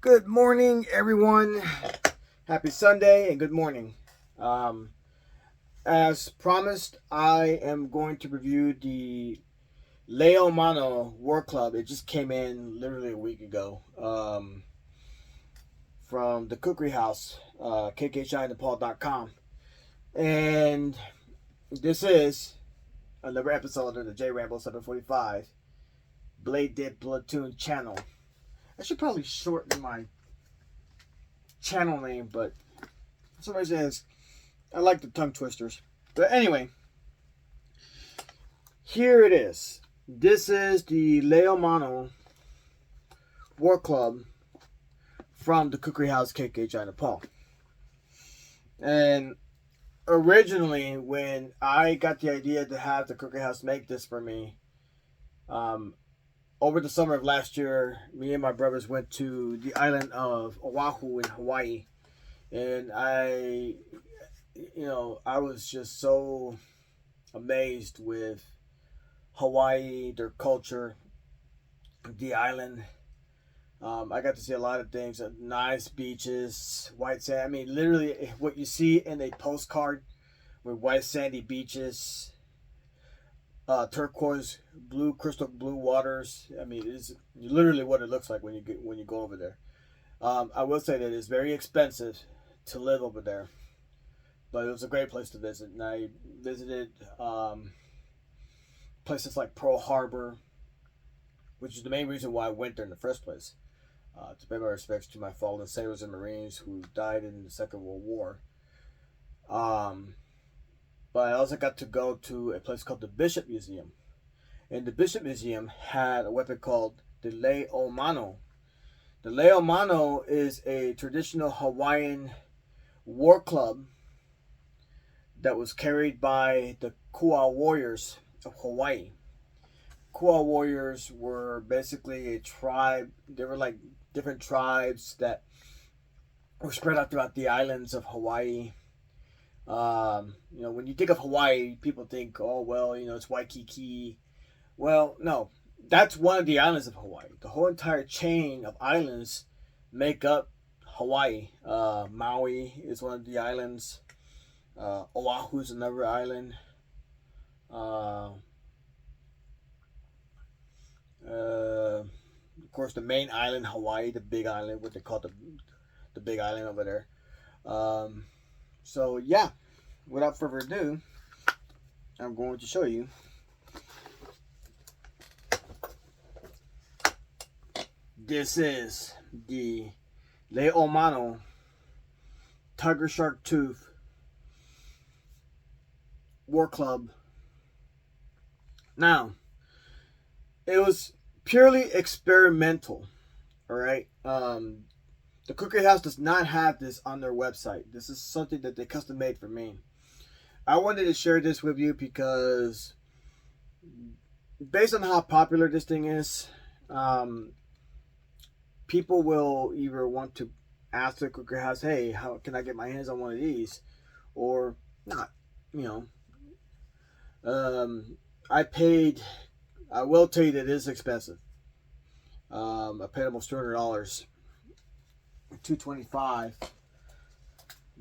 Good morning, everyone. Happy Sunday and good morning. As promised, I am going to review the Mano War Club. It just came in literally a week ago from the Khukuri House, kkchinepal.com. And this is another episode of the J Rambo 745 Blade Dip Platoon channel. I should probably shorten my channel name, but for some reason I like the tongue twisters. But anyway, here it is. This is the Mano War Club from the Khukuri House KK Nepal. And originally, when I got the idea to have the Khukuri House make this for me, over the summer of last year, me and my brothers went to the island of Oahu in Hawaii. And I was just so amazed with Hawaii, their culture, the island. I got to see a lot of things, nice beaches, white sand. I mean, literally what you see in a postcard with white sandy beaches, turquoise blue, crystal blue waters. I mean, it's literally what it looks like when you go over there. I will say that it's very expensive to live over there, but it was a great place to visit. And I visited places like Pearl Harbor, which is the main reason why I went there in the first place, to pay my respects to my fallen sailors and Marines who died in the Second World War. But I also got to go to a place called the Bishop Museum. And the Bishop Museum had a weapon called the Mano. The Mano is a traditional Hawaiian war club that was carried by the Kua warriors of Hawaii. Kua warriors were basically a tribe. They were like different tribes that were spread out throughout the islands of Hawaii. When you think of Hawaii, people think, oh, well, it's Waikiki. Well, no, that's one of the islands of Hawaii. The whole entire chain of islands make up Hawaii. Maui is one of the islands. Oahu is another island. Of course, the main island, Hawaii, the big island, what they call the big island over there. So yeah, without further ado, I'm going to show you this is the Mano Tiger Shark Tooth War Club. Now, it was purely experimental, all right? The Khukuri House does not have this on their website. This is something that they custom made for me. I wanted to share this with you because based on how popular this thing is, people will either want to ask the Khukuri House, hey, how can I get my hands on one of these? Or not, I will tell you that it is expensive. I paid almost $200, $225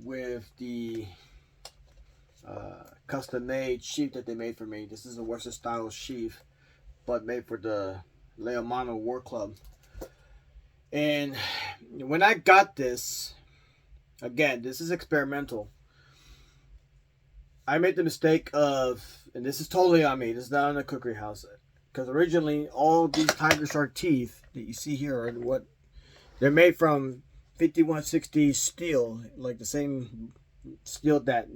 with the custom made sheath that they made for me. This is a Western style sheath, but made for the Mano War Club. And when I got this, again, this is experimental. I made the mistake of, and this is totally on me, this is not on the Khukuri House, because originally all these tiger shark teeth that you see here are what they're made from 5160 steel, like the same steel that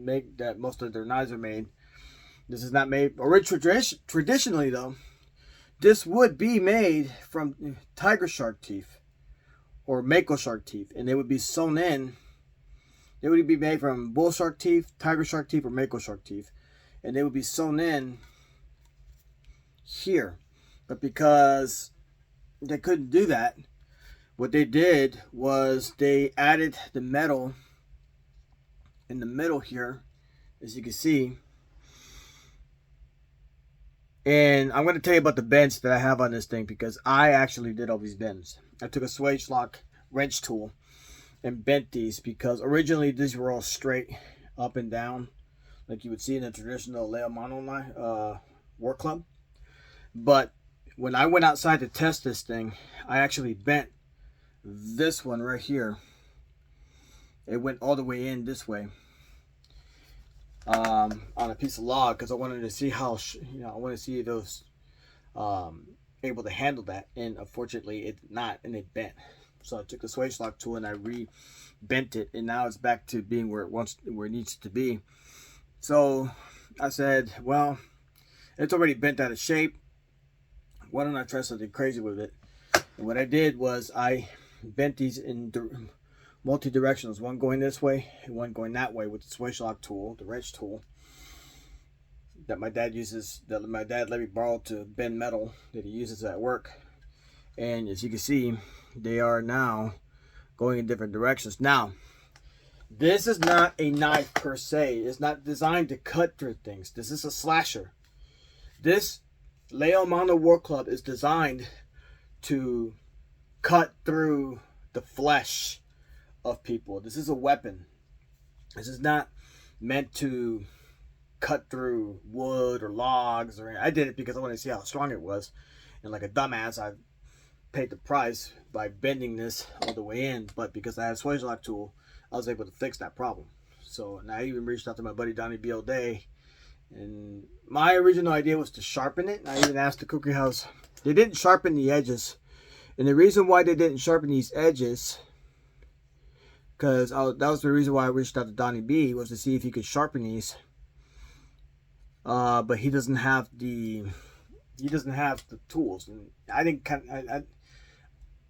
most of their knives are made. This is not made traditionally though. This would be made from tiger shark teeth or mako shark teeth, and they would be sewn in. They would be made from bull shark teeth, tiger shark teeth, or mako shark teeth, and they would be sewn in here. But because they couldn't do that, what they did was they added the metal in the middle here, as you can see. And I'm going to tell you about the bends that I have on this thing because I actually did all these bends. I took a swage lock wrench tool and bent these, because originally these were all straight up and down like you would see in a traditional Mano work club. But when I went outside to test this thing, I actually bent this one right here. It went all the way in this way on a piece of log, because I wanted to see how, I wanted to see if it was able to handle that. And unfortunately, it did not, and it bent. So I took the swage lock tool and I re-bent it, and now it's back to being where it needs to be. So I said, well, it's already bent out of shape. Why don't I try something crazy with it? And what I did was I bent these in multi-directionals, one going this way and one going that way, with the swage lock tool, the wrench tool that my dad uses, that my dad let me borrow to bend metal that he uses at work. And as you can see, they are now going in different directions. Now, this is not a knife per se. It's not designed to cut through things. This is a slasher. This Mano War Club is designed to cut through the flesh of people. This is a weapon. This is not meant to cut through wood or logs or anything. I did it because I wanted to see how strong it was, and like a dumbass, I paid the price by bending this all the way in. But because I had a swage lock tool, I was able to fix that problem. So, and I even reached out to my buddy Donnie B. Day, and my original idea was to sharpen it. I even asked the Khukuri house. They didn't sharpen the edges, and the reason why they didn't sharpen these edges, because that was the reason why I reached out to Donnie B, was to see if he could sharpen these. But he doesn't have the tools, and I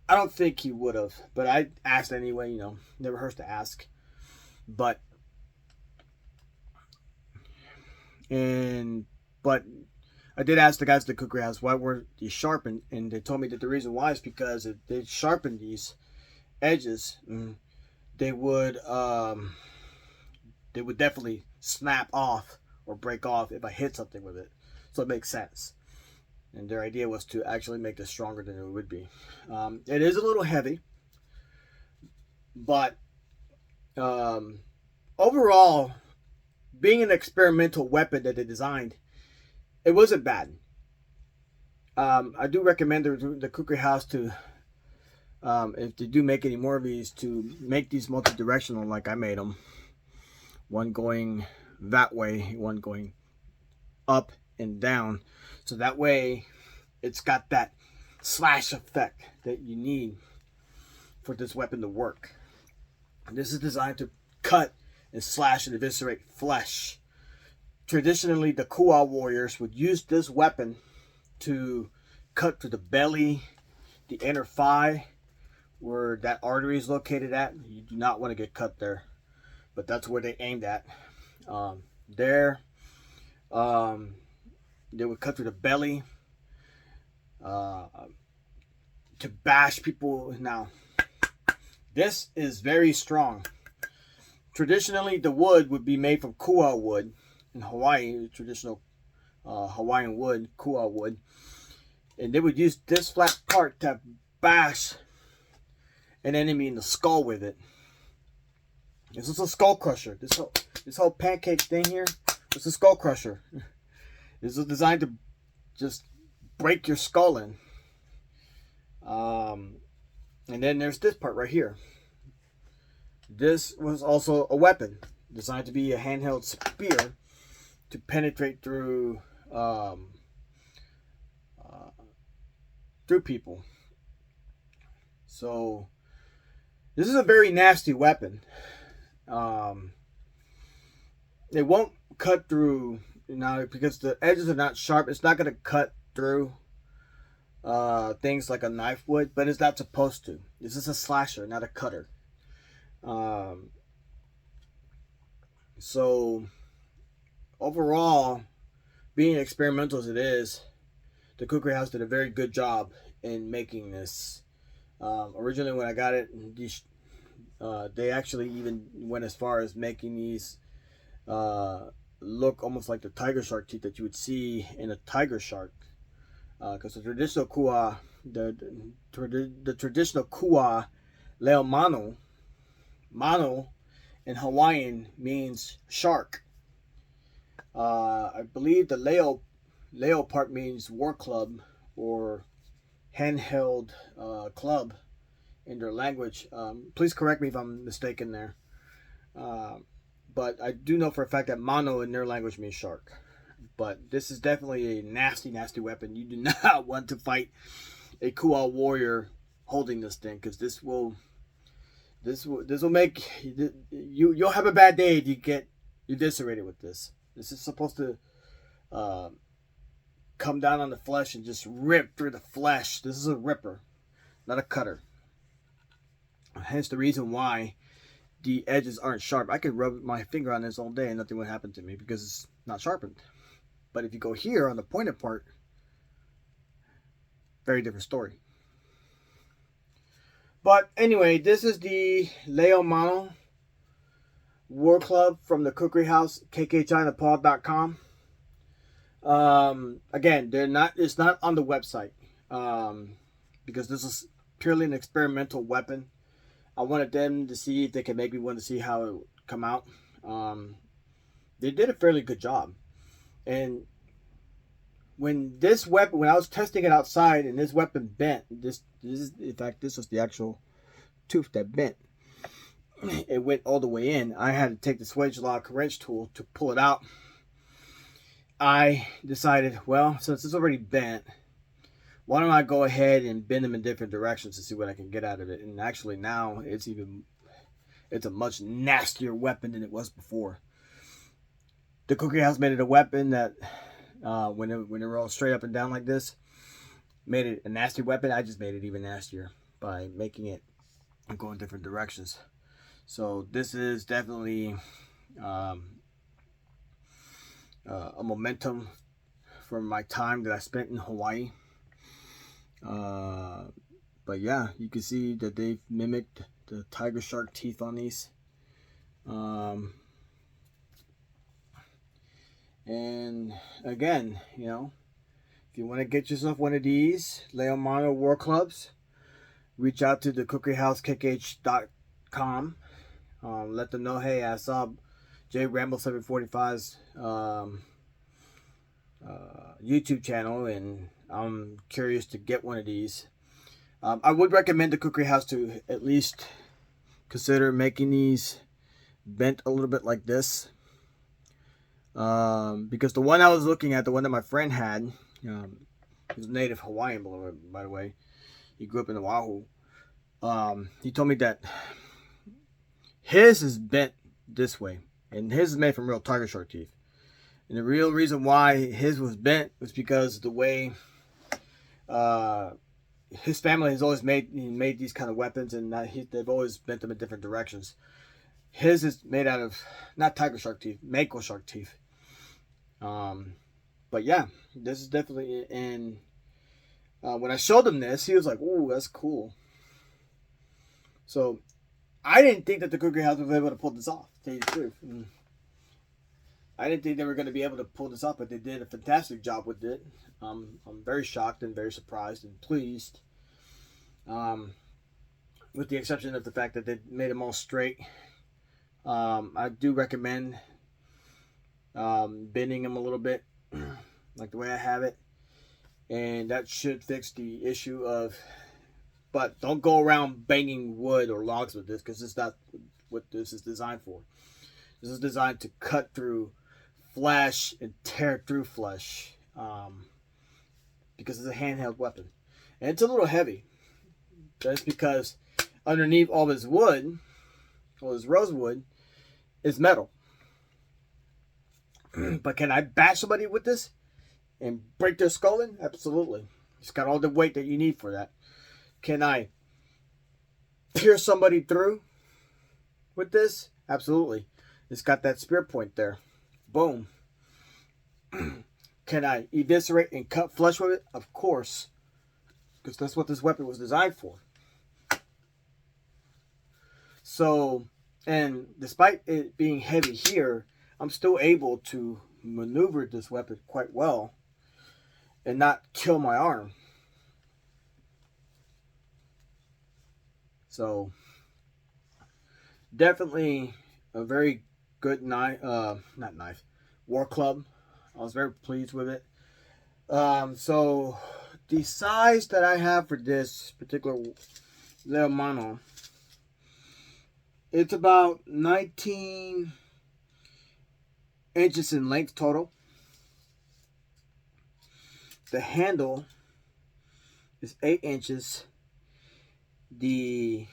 don't think he would have, but I asked anyway. Never hurts to ask. But I did ask the guys at the Khukuri house, why weren't these sharpened, and they told me that the reason why is because if they sharpened these edges, they would definitely snap off or break off if I hit something with it. So it makes sense. And their idea was to actually make this stronger than it would be. It is a little heavy, but overall, being an experimental weapon that they designed, it wasn't bad. I do recommend the Khukuri house to, if they do make any more of these, to make these multi-directional like I made them. One going that way, one going up and down. So that way, it's got that slash effect that you need for this weapon to work. And this is designed to cut and slash and eviscerate flesh. Traditionally, the Kua warriors would use this weapon to cut through the belly, the inner thigh, where that artery is located at. You do not want to get cut there, but that's where they aimed at. They would cut through the belly to bash people. Now, this is very strong. Traditionally, the wood would be made from kua wood in Hawaii, traditional Hawaiian wood, kua wood, and they would use this flat part to bash an enemy in the skull with it. This is a skull crusher. This whole pancake thing here is a skull crusher. This is designed to just break your skull in. And then there's this part right here. This was also a weapon designed to be a handheld spear to penetrate through people. So this is a very nasty weapon. It won't cut through now because the edges are not sharp. It's not going to cut through things like a knife would, but it's not supposed to. This is a slasher, not a cutter. So overall, being experimental as it is, the Khukuri house did a very good job in making this. Originally when I got it, they actually even went as far as making these look almost like the tiger shark teeth that you would see in a tiger shark. Because the traditional kua Leo Mano. Mano in Hawaiian means shark. I believe the Leo part means war club or handheld club in their language. Please correct me if I'm mistaken there. But I do know for a fact that Mano in their language means shark. But this is definitely a nasty, nasty weapon. You do not want to fight a Kual warrior holding this thing, because this will make you'll have a bad day if you get eviscerated with this. This is supposed to come down on the flesh and just rip through the flesh. This is a ripper, not a cutter. Hence the reason why the edges aren't sharp. I could rub my finger on this all day and nothing would happen to me because it's not sharpened. But if you go here on the pointed part, very different story. But anyway, this is the Leo Mano War Club from the Khukuri House, kkchinapod.com. Again, it's not on the website because this is purely an experimental weapon. I wanted them to see if they could make me want to see how it would come out. They did a fairly good job. And when I was testing it outside and this weapon bent, this was the actual tooth that bent. It went all the way in. I had to take the swedge lock wrench tool to pull it out. I decided, well, since it's already bent, why don't I go ahead and bend them in different directions to see what I can get out of it. And actually now it's a much nastier weapon than it was before. The Khukuri House made it a weapon that when they were all straight up and down like this, made it a nasty weapon. I just made it even nastier by making it go in different directions. So this is definitely a momentum from my time that I spent in Hawaii. But yeah, you can see that they've mimicked the tiger shark teeth on these. And again, if you want to get yourself one of these Leo Mano War Clubs, reach out to the Khukuri House KKH.com. Let them know, hey, I saw J Ramble 745's YouTube channel and I'm curious to get one of these. I would recommend the Khukuri House to at least consider making these bent a little bit like this. Because the one I was looking at, the one that my friend had, he's native Hawaiian, by the way. He grew up in Oahu. He told me that his is bent this way, and his is made from real tiger shark teeth. And the real reason why his was bent was because the way his family has always made these kind of weapons, and they've always bent them in different directions. His is made out of not tiger shark teeth, mako shark teeth. But yeah, this is definitely in. When I showed him this, he was like, "Ooh, that's cool." So I didn't think that the Khukuri House was able to pull this off. To tell you the truth, I didn't think they were going to be able to pull this off, but they did a fantastic job with it. I'm very shocked and very surprised and pleased. With the exception of the fact that they made them all straight. I do recommend bending them a little bit, like the way I have it, and that should fix the issue of. But don't go around banging wood or logs with this, because it's not what this is designed for. This is designed to cut through flesh and tear through flesh, because it's a handheld weapon, and it's a little heavy. That's because underneath all this wood, all this rosewood, is metal. But can I bash somebody with this and break their skull in? Absolutely. It's got all the weight that you need for that. Can I pierce somebody through with this? Absolutely. It's got that spear point there. Boom. Can I eviscerate and cut flesh with it? Of course. Because that's what this weapon was designed for. So, and despite it being heavy here, I'm still able to maneuver this weapon quite well and not kill my arm. So, Definitely a very good knife, not knife, war club. I was very pleased with it. So the size that I have for this particular little Mano, it's about 19 inches in length total. The handle is 8 inches. This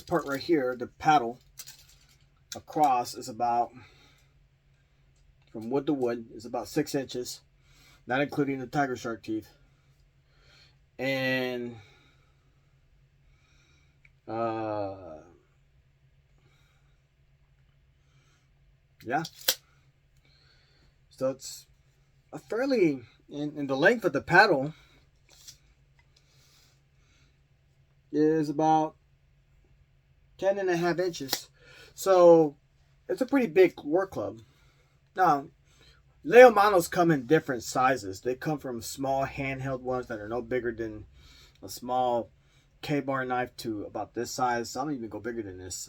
part right here, the paddle across, is about, from wood to wood, is about 6 inches, not including the tiger shark teeth. And yeah, so it's a fairly, in the length of the paddle is about 10.5 inches. So it's a pretty big work club. Now, Leo Manos come in different sizes. They come from small handheld ones that are no bigger than a small K-bar knife to about this size. Some even go bigger than this.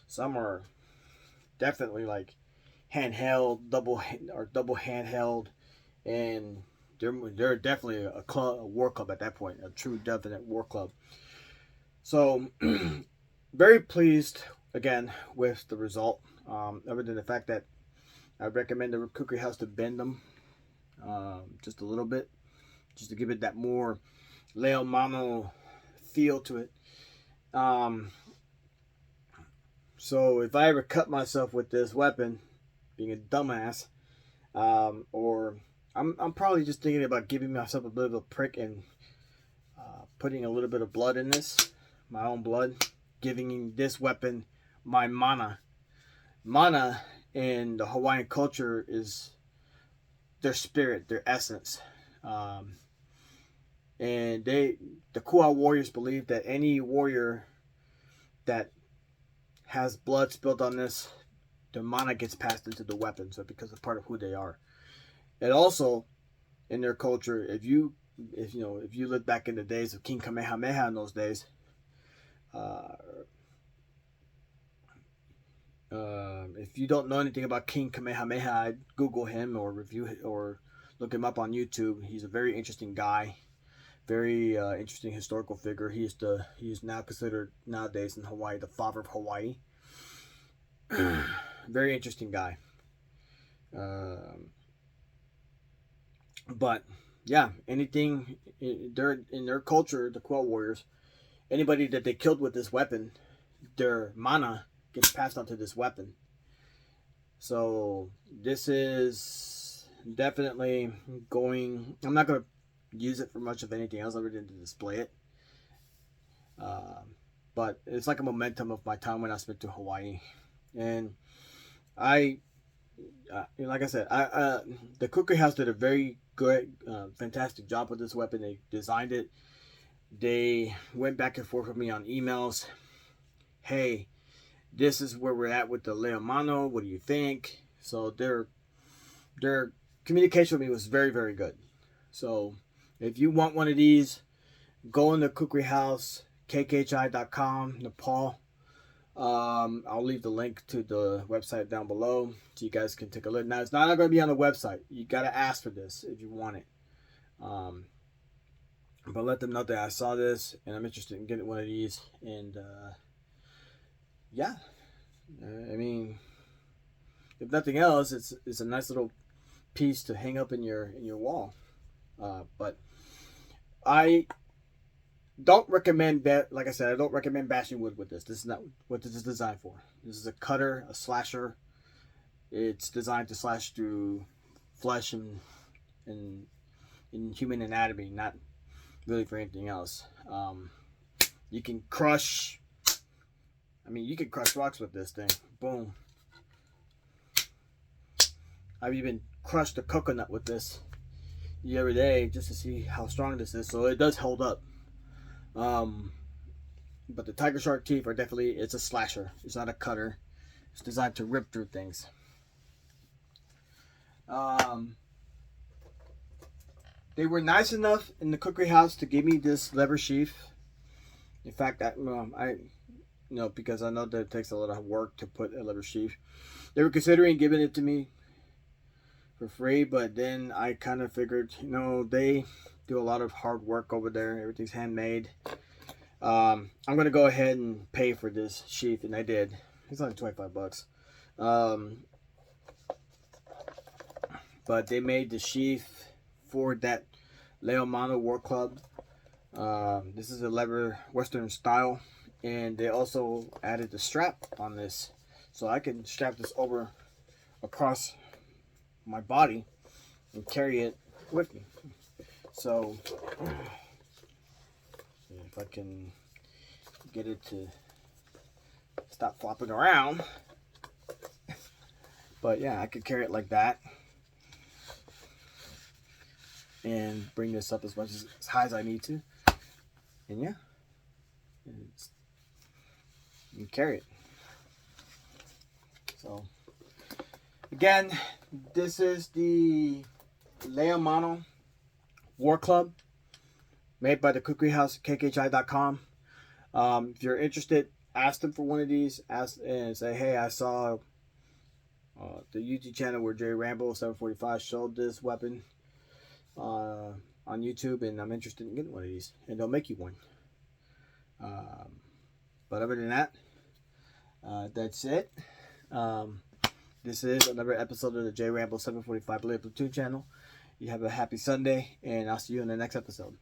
Some are definitely like handheld, double handheld, and they're definitely a club, a war club at that point, a true definite war club. So very pleased again with the result. Other than the fact that I recommend the Khukuri House to bend them just a little bit, just to give it that more Leo Mano feel to it. So if I ever cut myself with this weapon, being a dumbass, or I'm probably just thinking about giving myself a bit of a prick and putting a little bit of blood in this, my own blood, giving this weapon my mana. Mana in the Hawaiian culture is their spirit, their essence. And the Ku'a warriors believe that any warrior that has blood spilled on this, their mana gets passed into the weapon, so because it's part of who they are. And also, in their culture, if you look back in the days of King Kamehameha in those days, if you don't know anything about King Kamehameha, I'd Google him or review it or look him up on YouTube. He's a very interesting guy, very interesting historical figure. He is now considered nowadays in Hawaii the father of Hawaii. Very interesting guy. But yeah, anything in their culture, the Quell Warriors, anybody that they killed with this weapon, their mana gets passed on to this weapon. So this is definitely going. I'm not going to use it for much of anything else other than to display it. But it's like a momentum of my time when I spent to Hawaii, and like I said, the Khukuri House did a very good, fantastic job with this weapon. They designed it. They went back and forth with me on emails. Hey, this is where we're at with the Leo Mano. What do you think? So their communication with me was very, very good. So if you want one of these, go in the Khukuri House, kkhi.com, Nepal. I'll leave the link to the website down below so you guys can take a look. Now, it's not going to be on the website. You got to ask for this if you want it. But let them know that I saw this and I'm interested in getting one of these. And yeah, I mean, if nothing else, it's a nice little piece to hang up in your wall. But I don't recommend that. Like I said, I don't recommend bashing wood with this. This is not what this is designed for. This is a cutter, a slasher. It's designed to slash through flesh and in human anatomy, not really for anything else. You can crush. I mean, you can crush rocks with this thing. Boom. I've even crushed a coconut with this the other day just to see how strong this is. So it does hold up. But the tiger shark teeth are definitely, it's a slasher. It's not a cutter. It's designed to rip through things. They were nice enough in the Khukuri House to give me this lever sheath. In fact, because I know that it takes a lot of work to put a leather sheath. They were considering giving it to me for free, but then I kind of figured, they do a lot of hard work over there. Everything's handmade. I'm gonna go ahead and pay for this sheath, and I did. It's only $25. But they made the sheath for that Mano War Club. This is a leather Western style, and they also added the strap on this, so I can strap this over across my body and carry it with me. So if I can get it to stop flopping around, but yeah, I could carry it like that and bring this up as high as I need to, and yeah, you can carry it. So again, this is the Mano War Club, made by the Khukuri House, KKHI.com. If you're interested, ask them for one of these. Ask and say, hey, I saw the YouTube channel where Jerry Rambo 745 showed this weapon on YouTube, and I'm interested in getting one of these, and they'll make you one. But other than that, that's it. This is another episode of the J Rambo 745 Blade Platoon channel. You have a happy Sunday, and I'll see you in the next episode.